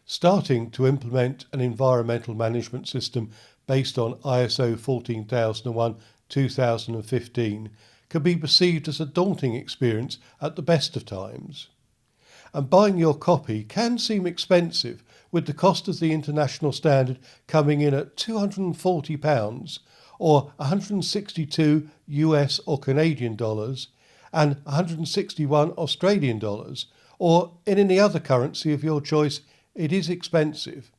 Starting to implement an environmental management system based on ISO 14001-2015 can be perceived as a daunting experience at the best of times. And buying your copy can seem expensive, with the cost of the international standard coming in at £240 or 162 US or Canadian dollars and 161 Australian dollars, or in any other currency of your choice. It is expensive.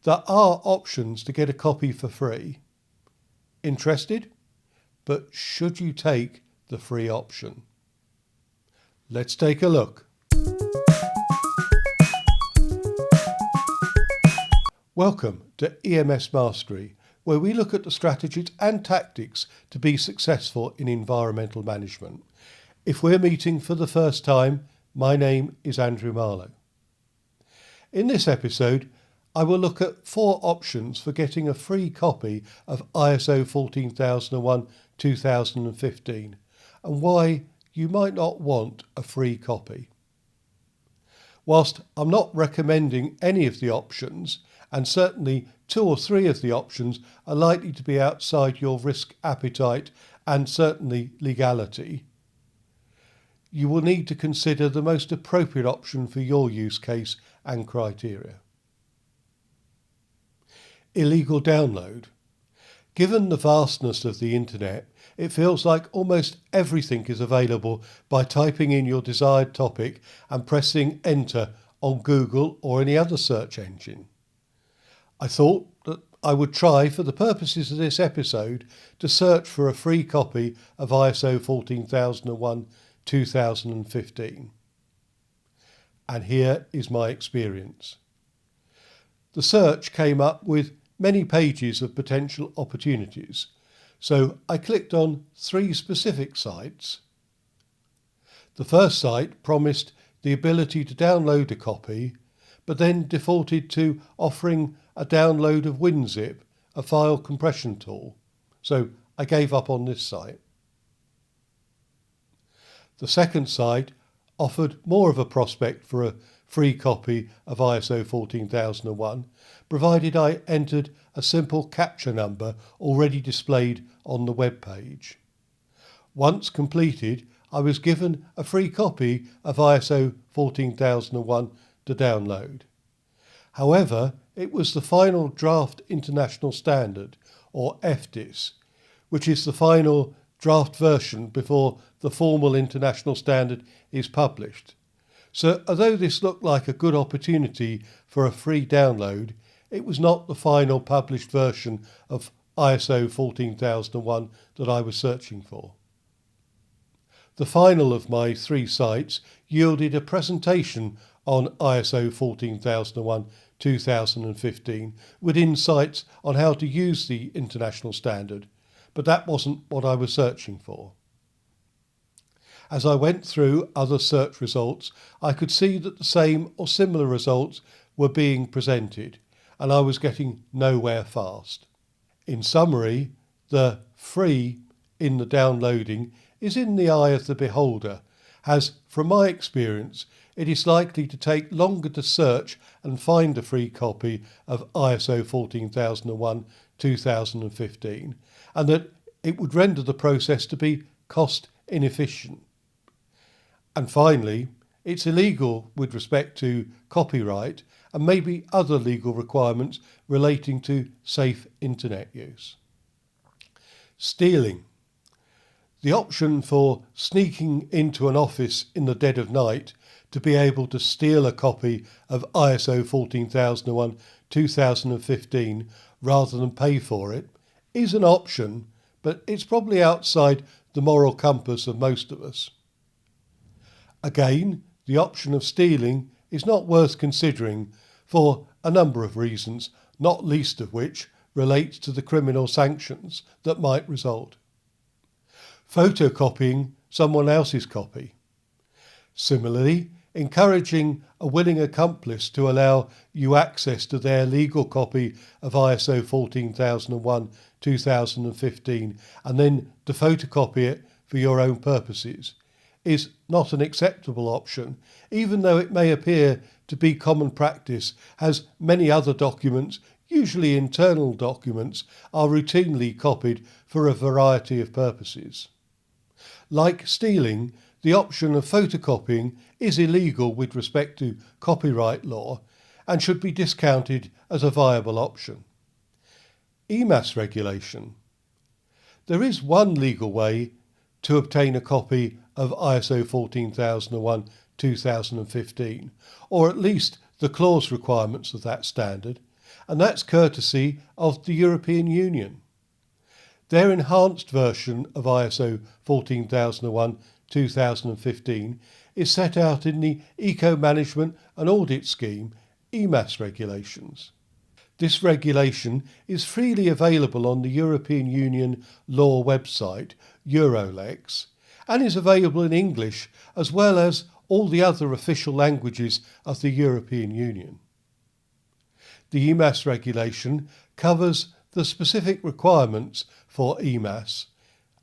There are options to get a copy for free. Interested? But should you take the free option? Let's take a look. Welcome to EMSmastery, where we look at the strategies and tactics to be successful in environmental management. If we're meeting for the first time, my name is Andrew Marlowe. In this episode, I will look at 4 options for getting a free copy of ISO 14001-2015 and why you might not want a free copy. Whilst I'm not recommending any of the options, and certainly 2 or 3 of the options are likely to be outside your risk appetite and certainly legality, you will need to consider the most appropriate option for your use case and criteria. Illegal download. Given the vastness of the internet, it feels like almost everything is available by typing in your desired topic and pressing enter on Google or any other search engine. I thought that I would try, for the purposes of this episode, to search for a free copy of ISO 14001-2015. And here is my experience. The search came up with many pages of potential opportunities, so I clicked on 3 specific sites. The first site promised the ability to download a copy, but then defaulted to offering a download of WinZip, a file compression tool, so I gave up on this site. The second site offered more of a prospect for a free copy of ISO 14001, provided I entered a simple capture number already displayed on the web page. Once completed, I was given a free copy of ISO 14001 to download. However, it was the final draft international standard, or FDIS, which is the final draft version before the formal international standard is published. So although this looked like a good opportunity for a free download, it was not the final published version of ISO 14001 that I was searching for. The final of my 3 sites yielded a presentation on ISO 14001-2015 with insights on how to use the international standard, but that wasn't what I was searching for. As I went through other search results, I could see that the same or similar results were being presented, and I was getting nowhere fast. In summary, the free in the downloading is in the eye of the beholder, as from my experience, it is likely to take longer to search and find a free copy of ISO 14001-2015, and that it would render the process to be cost inefficient. And finally, it's illegal with respect to copyright and maybe other legal requirements relating to safe internet use. Stealing. The option for sneaking into an office in the dead of night to be able to steal a copy of ISO 14001-2015 rather than pay for it is an option, but it's probably outside the moral compass of most of us. Again, the option of stealing is not worth considering for a number of reasons, not least of which relates to the criminal sanctions that might result. Photocopying someone else's copy. Similarly, encouraging a willing accomplice to allow you access to their legal copy of ISO 14001-2015 and then to photocopy it for your own purposes is not an acceptable option, even though it may appear to be common practice, as many other documents, usually internal documents, are routinely copied for a variety of purposes. Like stealing, the option of photocopying is illegal with respect to copyright law and should be discounted as a viable option. EMAS Regulation. There is one legal way to obtain a copy of ISO 14001-2015, or at least the clause requirements of that standard, and that's courtesy of the European Union. Their enhanced version of ISO 14001-2015 is set out in the Eco Management and Audit Scheme EMAS regulations. This regulation is freely available on the European Union law website, Eurolex, and is available in English as well as all the other official languages of the European Union. The EMAS regulation covers the specific requirements for EMAS,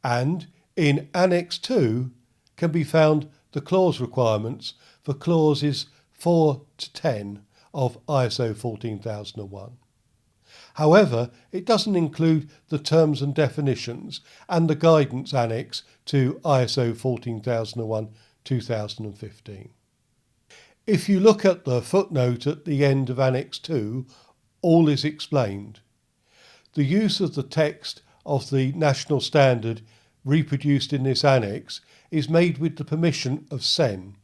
and in Annex 2 can be found the clause requirements for clauses 4 to 10 of ISO 14001. However, it doesn't include the terms and definitions and the guidance annex to ISO 14001-2015. If you look at the footnote at the end of Annex 2, all is explained. The use of the text of the national standard reproduced in this annex is made with the permission of CEN,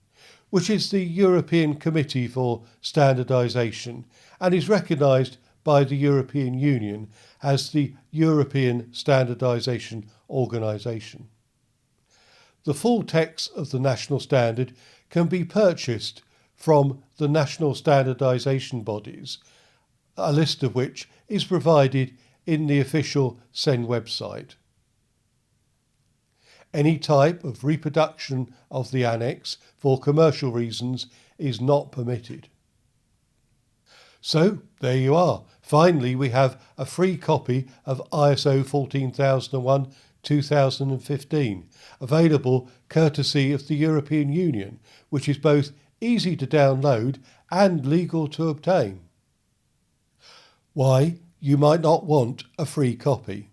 which is the European Committee for Standardisation and is recognised by the European Union as the European Standardisation Organisation. The full text of the national standard can be purchased from the national standardisation bodies, a list of which is provided in the official CEN website. Any type of reproduction of the annex for commercial reasons is not permitted. So, there you are. Finally, we have a free copy of ISO 14001-2015, available courtesy of the European Union, which is both easy to download and legal to obtain. Why you might not want a free copy.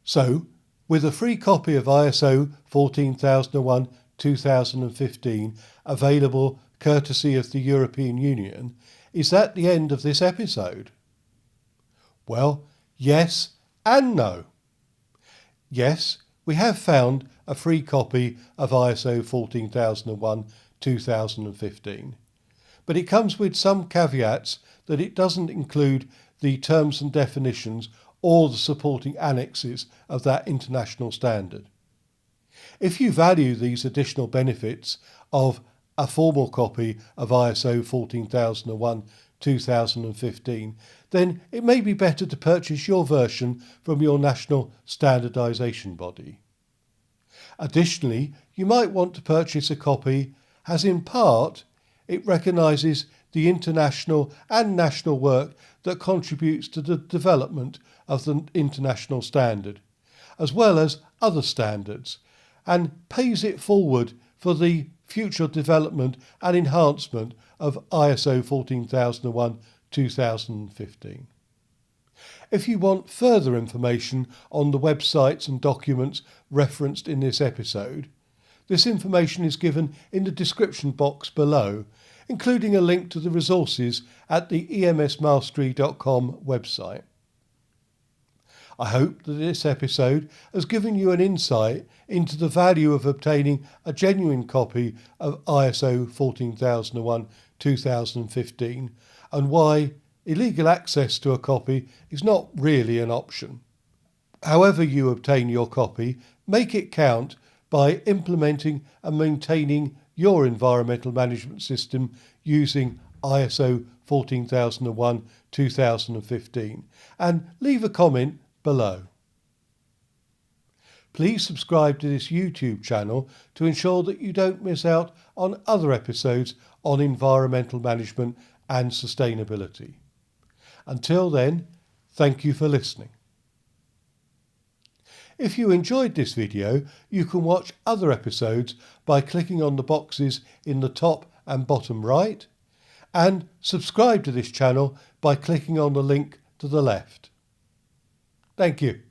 So, with a free copy of ISO 14001-2015 available courtesy of the European Union, is that the end of this episode? Well, yes and no. Yes, we have found a free copy of ISO 14001-2015, but it comes with some caveats that it doesn't include the terms and definitions or the supporting annexes of that international standard. If you value these additional benefits of a formal copy of ISO 14001-2015, then it may be better to purchase your version from your national standardisation body. Additionally, you might want to purchase a copy as in part it recognises the international and national work that contributes to the development of the international standard, as well as other standards, and pays it forward for the future development and enhancement of ISO 14001-2015. If you want further information on the websites and documents referenced in this episode, this information is given in the description box below, including a link to the resources at the EMSmastery.com website. I hope that this episode has given you an insight into the value of obtaining a genuine copy of ISO 14001-2015 and why illegal access to a copy is not really an option. However you obtain your copy, make it count by implementing and maintaining your environmental management system using ISO 14001-2015 and leave a comment below. Please subscribe to this YouTube channel to ensure that you don't miss out on other episodes on environmental management and sustainability. Until then, thank you for listening. If you enjoyed this video, you can watch other episodes by clicking on the boxes in the top and bottom right, and subscribe to this channel by clicking on the link to the left. Thank you.